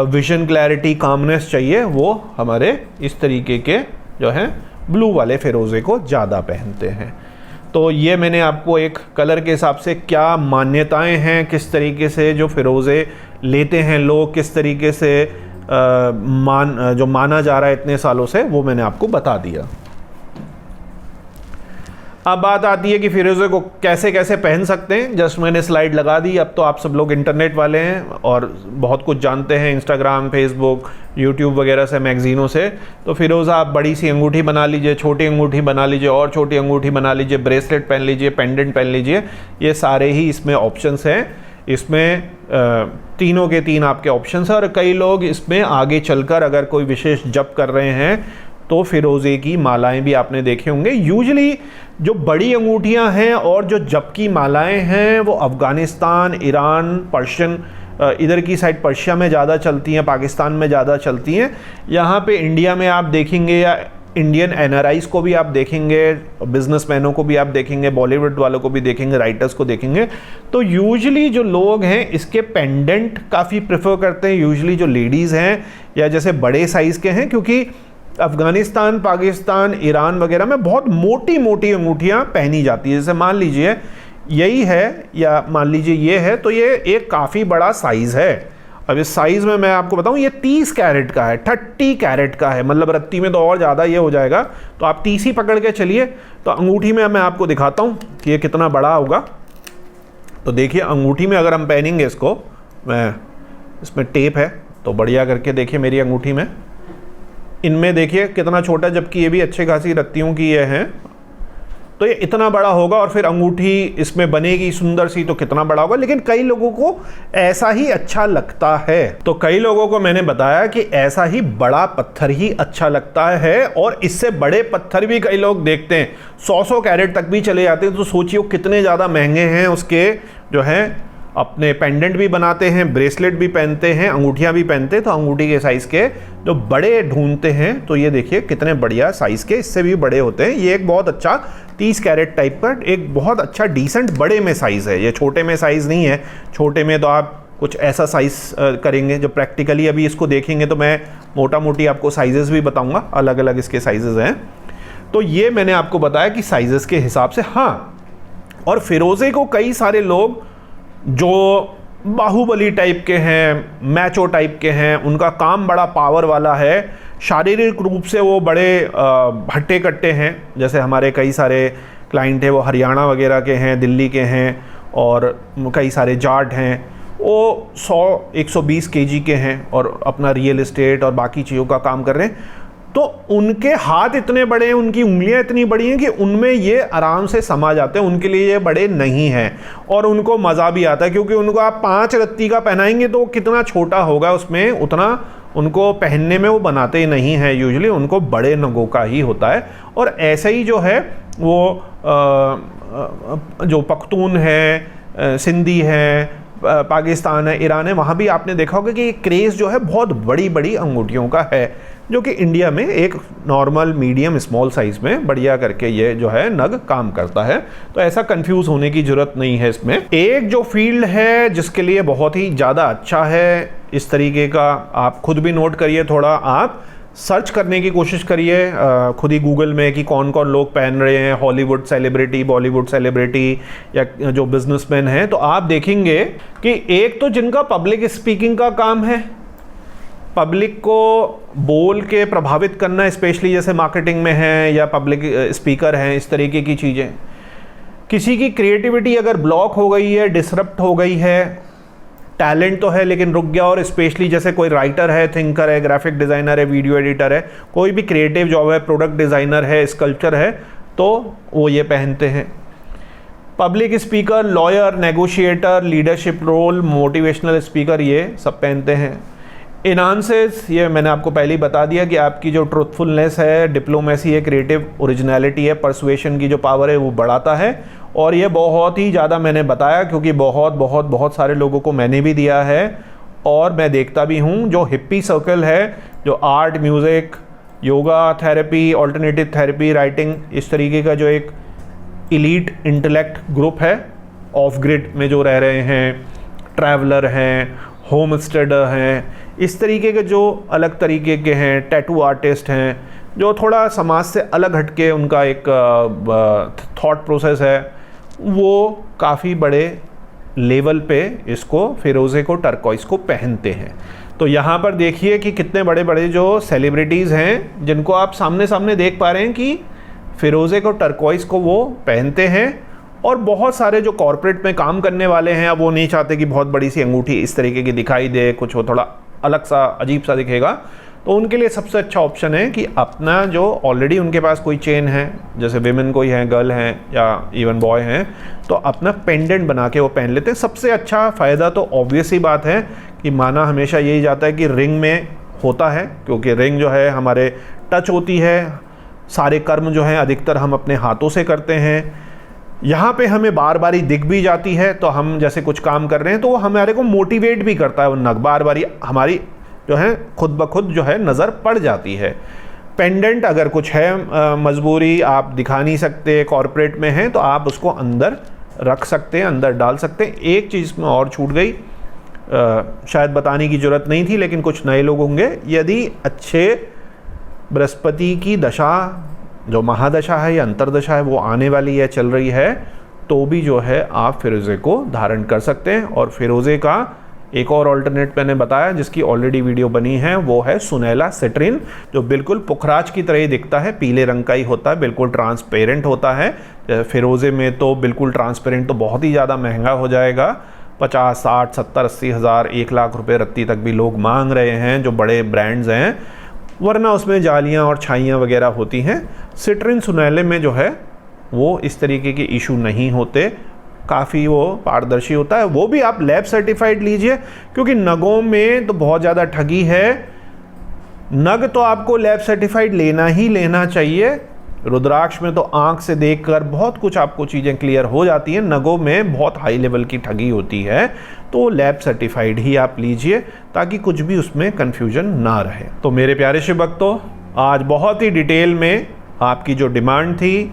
vision clarity, calmness चाहिए वो हमारे इस तरीके के जो हैं ब्लू वाले फ़िरोज़े को ज़्यादा पहनते हैं। तो ये मैंने आपको एक कलर के हिसाब से क्या मान्यताएं हैं, किस तरीके से जो फ़िरोज़े लेते हैं लोग, किस तरीके से जो माना जा रहा है इतने सालों से, वो मैंने आपको बता दिया। अब बात आती है कि फ़िरोज़े को कैसे कैसे पहन सकते हैं। जस्ट मैंने स्लाइड लगा दी। अब तो आप सब लोग इंटरनेट वाले हैं और बहुत कुछ जानते हैं, इंस्टाग्राम, फेसबुक, यूट्यूब वगैरह से, मैगज़ीनों से। तो फ़िरोज़ा आप बड़ी सी अंगूठी बना लीजिए, छोटी अंगूठी बना लीजिए, और छोटी अंगूठी बना लीजिए, ब्रेसलेट पहन लीजिए, पेंडेंट पहन लीजिए, ये सारे ही इसमें ऑप्शंस हैं। इसमें तीनों के तीन आपके ऑप्शंस हैं, और कई लोग इसमें आगे चलकर अगर कोई विशेष जप कर रहे हैं तो फ़िरोज़े की मालाएं भी आपने देखे होंगे। यूजुअली जो बड़ी अंगूठियां हैं और जो जप की मालाएं हैं वो अफ़गानिस्तान, ईरान, पर्शियन, इधर की साइड पर्शिया में ज़्यादा चलती हैं, पाकिस्तान में ज़्यादा चलती हैं। यहाँ पे इंडिया में आप देखेंगे, या इंडियन एनआरआईज़ को भी आप देखेंगे, बिजनेसमैनों को भी आप देखेंगे, बॉलीवुड वालों को भी देखेंगे, राइटर्स को देखेंगे। तो यूजुअली जो लोग हैं इसके पेंडेंट काफ़ी प्रेफर करते हैं, यूजुअली जो लेडीज़ हैं या जैसे बड़े साइज़ के हैं, क्योंकि अफ़गानिस्तान, पाकिस्तान, ईरान वगैरह में बहुत मोटी मोटी अंगूठियाँ पहनी जाती है। जैसे मान लीजिए यही है, या मान लीजिए ये है, तो ये एक काफ़ी बड़ा साइज़ है। अब इस साइज़ में मैं आपको बताऊं, ये 30 कैरेट का है, 30 कैरेट का है, मतलब रत्ती में तो और ज़्यादा ये हो जाएगा, तो आप 30 ही पकड़ के चलिए। तो अंगूठी में मैं आपको दिखाता हूँ कि ये कितना बड़ा होगा। तो देखिए अंगूठी में अगर हम पहनेंगे इसको, मैं इसमें टेप है तो बढ़िया करके देखिए मेरी अंगूठी में, इनमें देखिए कितना छोटा, जबकि ये भी अच्छे खासी रत्तियों की ये हैं, तो ये इतना बड़ा होगा। और फिर अंगूठी इसमें बनेगी सुंदर सी, तो कितना बड़ा होगा। लेकिन कई लोगों को ऐसा ही अच्छा लगता है, तो कई लोगों को मैंने बताया कि ऐसा ही बड़ा पत्थर ही अच्छा लगता है, और इससे बड़े पत्थर भी कई लोग देखते हैं, 100 कैरेट तक भी चले जाते हैं। तो सोचिए कितने ज़्यादा महंगे हैं उसके जो हैं, अपने पेंडेंट भी बनाते हैं, ब्रेसलेट भी पहनते हैं, अंगूठियां भी पहनते हैं। तो अंगूठी के साइज़ के जो बड़े ढूंढते हैं, तो ये देखिए कितने बढ़िया साइज़ के, इससे भी बड़े होते हैं। ये एक बहुत अच्छा 30 कैरेट टाइप का एक बहुत अच्छा डिसेंट बड़े में साइज़ है, ये छोटे में साइज़ नहीं है। छोटे में तो आप कुछ ऐसा साइज़ करेंगे जो प्रैक्टिकली अभी इसको देखेंगे तो मैं मोटा मोटी आपको साइज़ेस भी बताऊँगा, अलग अलग इसके साइज़ेस हैं। तो ये मैंने आपको बताया कि साइज़ेस के हिसाब से। हाँ, और फ़िरोज़े को कई सारे लोग जो बाहुबली टाइप के हैं, मैचो टाइप के हैं, उनका काम बड़ा पावर वाला है, शारीरिक रूप से वो बड़े हट्टे कट्टे हैं। जैसे हमारे कई सारे क्लाइंट हैं वो हरियाणा वगैरह के हैं, दिल्ली के हैं, और कई सारे जाट हैं, वो 100-120 केजी के हैं और अपना रियल एस्टेट और बाकी चीज़ों का काम कर रहे हैं। तो उनके हाथ इतने बड़े हैं, उनकी उंगलियां इतनी बड़ी हैं कि उनमें ये आराम से समा जाते हैं, उनके लिए ये बड़े नहीं हैं, और उनको मज़ा भी आता है, क्योंकि उनको आप 5 रत्ती का पहनाएंगे तो कितना छोटा होगा, उसमें उतना उनको पहनने में वो बनाते ही नहीं हैं। यूजुअली उनको बड़े नगों का ही होता है। और ऐसे ही जो है वो जो पख्तून है, सिंधी है, पाकिस्तान है, ईरान है, वहाँ भी आपने देखा होगा कि क्रेज़ जो है बहुत बड़ी बड़ी अंगूठियों का है, जो कि इंडिया में एक नॉर्मल मीडियम स्मॉल साइज़ में बढ़िया करके ये जो है नग काम करता है। तो ऐसा कंफ्यूज होने की ज़रूरत नहीं है इसमें। एक जो फील्ड है जिसके लिए बहुत ही ज़्यादा अच्छा है इस तरीके का, आप खुद भी नोट करिए थोड़ा, आप सर्च करने की कोशिश करिए खुद ही गूगल में कि कौन कौन लोग पहन रहे हैं, हॉलीवुड सेलिब्रिटी, बॉलीवुड सेलिब्रिटी या जो बिजनेसमैन हैं, तो आप देखेंगे कि एक तो जिनका पब्लिक स्पीकिंग का काम है, पब्लिक को बोल के प्रभावित करना, स्पेशली जैसे मार्केटिंग में है या पब्लिक स्पीकर हैं, इस तरीके की चीज़ें। किसी की क्रिएटिविटी अगर ब्लॉक हो गई है, डिसरप्ट हो गई है, टैलेंट तो है लेकिन रुक गया, और स्पेशली जैसे कोई राइटर है, थिंकर है, ग्राफिक डिज़ाइनर है, वीडियो एडिटर है, कोई भी क्रिएटिव जॉब है, प्रोडक्ट डिज़ाइनर है, स्कल्पचर है, तो वो ये पहनते हैं। Public speaker, lawyer, negotiator, leadership role, motivational speaker, ये सब पहनते हैं। इन्हांसेस, ये मैंने आपको पहले ही बता दिया कि आपकी जो ट्रूथफुलनेस है, डिप्लोमेसी है, क्रिएटिव ओरिजिनलिटी है, परसुएशन की जो पावर है वो बढ़ाता है। और ये बहुत ही ज़्यादा मैंने बताया क्योंकि बहुत सारे लोगों को मैंने भी दिया है और मैं देखता भी हूँ। जो हिप्पी सर्कल है, जो art, music, yoga, therapy, alternative therapy, writing, इस तरीके का जो एक इलीट इंटेलेक्ट ग्रुप है, ऑफ ग्रिड में जो रह रहे हैं, ट्रैवलर हैं, होम स्टेडर हैं, इस तरीके के जो अलग तरीके के हैं, टैटू आर्टिस्ट हैं, जो थोड़ा समाज से अलग हटके उनका एक थॉट प्रोसेस है, वो काफ़ी बड़े लेवल पे इसको, फिरोज़े को, टर्कोइस को पहनते हैं। तो यहाँ पर देखिए कि कितने बड़े बड़े जो सेलिब्रिटीज़ हैं जिनको आप सामने सामने देख पा रहे हैं कि फिरोज़े को, टर्कोइस को वो पहनते हैं। और बहुत सारे जो कॉर्पोरेट में काम करने वाले हैं, अब वो नहीं चाहते कि बहुत बड़ी सी अंगूठी इस तरीके की दिखाई दे, कुछ वो थोड़ा अलग सा, अजीब सा दिखेगा, तो उनके लिए सबसे अच्छा ऑप्शन है कि अपना जो ऑलरेडी उनके पास कोई चेन है, जैसे विमेन कोई है, गर्ल हैं या इवन बॉय हैं, तो अपना पेंडेंट बना के वो पहन लेते हैं। सबसे अच्छा फ़ायदा तो ऑब्वियस ही बात है कि माना हमेशा यही जाता है कि रिंग में होता है, क्योंकि रिंग जो है हमारे टच होती है, सारे कर्म जो हैं अधिकतर हम अपने हाथों से करते हैं। यहाँ पे हमें बार बारी दिख भी जाती है, तो हम जैसे कुछ काम कर रहे हैं तो वो हमारे को मोटिवेट भी करता है, वो नग बार बारी हमारी जो है खुद ब खुद जो है नज़र पड़ जाती है। पेंडेंट अगर कुछ है, मजबूरी आप दिखा नहीं सकते, कॉर्पोरेट में हैं, तो आप उसको अंदर रख सकते हैं, अंदर डाल सकते हैं। एक चीज़ में और छूट गई, शायद बताने की ज़रूरत नहीं थी, लेकिन कुछ नए लोग होंगे, यदि अच्छे बृहस्पति की दशा, जो महादशा है या अंतरदशा है, वो आने वाली है, चल रही है, तो भी जो है आप फिरोज़े को धारण कर सकते हैं। और फिरोज़े का एक और ऑल्टरनेट मैंने बताया जिसकी ऑलरेडी वीडियो बनी है, वो है सुनहला सिट्रिन, जो बिल्कुल पुखराज की तरह ही दिखता है, पीले रंग का ही होता है, बिल्कुल ट्रांसपेरेंट होता है। फिरोज़े में तो बिल्कुल ट्रांसपेरेंट तो बहुत ही ज़्यादा महंगा हो जाएगा, 50, 60, 70, 80 हज़ार, 1 लाख रुपए रत्ती तक भी लोग मांग रहे हैं जो बड़े ब्रांड्स हैं, वरना उसमें जालियाँ और छाइयाँ वगैरह होती हैं। सिट्रिन सुनहले में जो है वो इस तरीके के इशू नहीं होते, काफ़ी वो पारदर्शी होता है। वो भी आप लैब सर्टिफाइड लीजिए, क्योंकि नगों में तो बहुत ज़्यादा ठगी है। नग तो आपको लैब सर्टिफाइड लेना ही लेना चाहिए। रुद्राक्ष में तो आंख से देखकर बहुत कुछ आपको चीज़ें क्लियर हो जाती हैं, नगों में बहुत हाई लेवल की ठगी होती है, तो लैब सर्टिफाइड ही आप लीजिए ताकि कुछ भी उसमें कन्फ्यूजन ना रहे। तो मेरे प्यारे शिव भक्तों, आज बहुत ही डिटेल में आपकी जो डिमांड थी,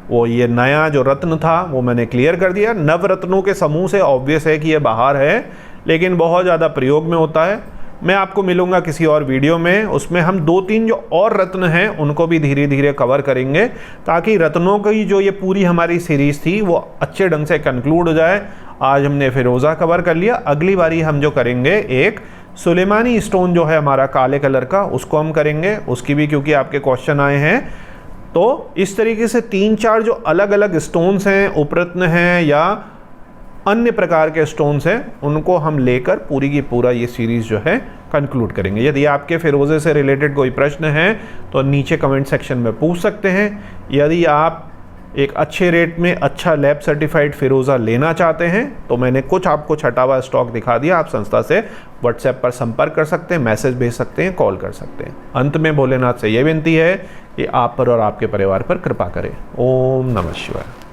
वो ये नया जो रत्न था वो मैंने क्लियर कर दिया। नवरत्नों के समूह से ऑब्वियस है कि ये बाहर है, लेकिन बहुत ज़्यादा प्रयोग में होता है। मैं आपको मिलूंगा किसी और वीडियो में, उसमें हम 2-3 जो और रत्न हैं उनको भी धीरे धीरे कवर करेंगे, ताकि रत्नों की जो ये पूरी हमारी सीरीज़ थी वो अच्छे ढंग से कंक्लूड हो जाए। आज हमने फिरोज़ा कवर कर लिया, अगली बारी हम जो करेंगे एक सुलेमानी स्टोन जो है हमारा काले कलर का, उसको हम करेंगे, उसकी भी क्योंकि आपके क्वेश्चन आए हैं। तो इस तरीके से 3-4 जो अलग अलग स्टोन्स हैं, उपरत्न हैं या अन्य प्रकार के स्टोन्स हैं, उनको हम लेकर पूरी की पूरा ये सीरीज़ जो है कंक्लूड करेंगे। यदि आपके फिरोज़े से रिलेटेड कोई प्रश्न है तो नीचे कमेंट सेक्शन में पूछ सकते हैं। यदि आप एक अच्छे रेट में अच्छा लैब सर्टिफाइड फिरोज़ा लेना चाहते हैं तो मैंने कुछ आपको छटा हुआ स्टॉक दिखा दिया, आप संस्था से व्हाट्सएप पर संपर्क कर सकते हैं, मैसेज भेज सकते हैं, कॉल कर सकते हैं। अंत में भोलेनाथ से यह विनती है कि आप पर और आपके परिवार पर कृपा करें। ओम नमः शिवाय।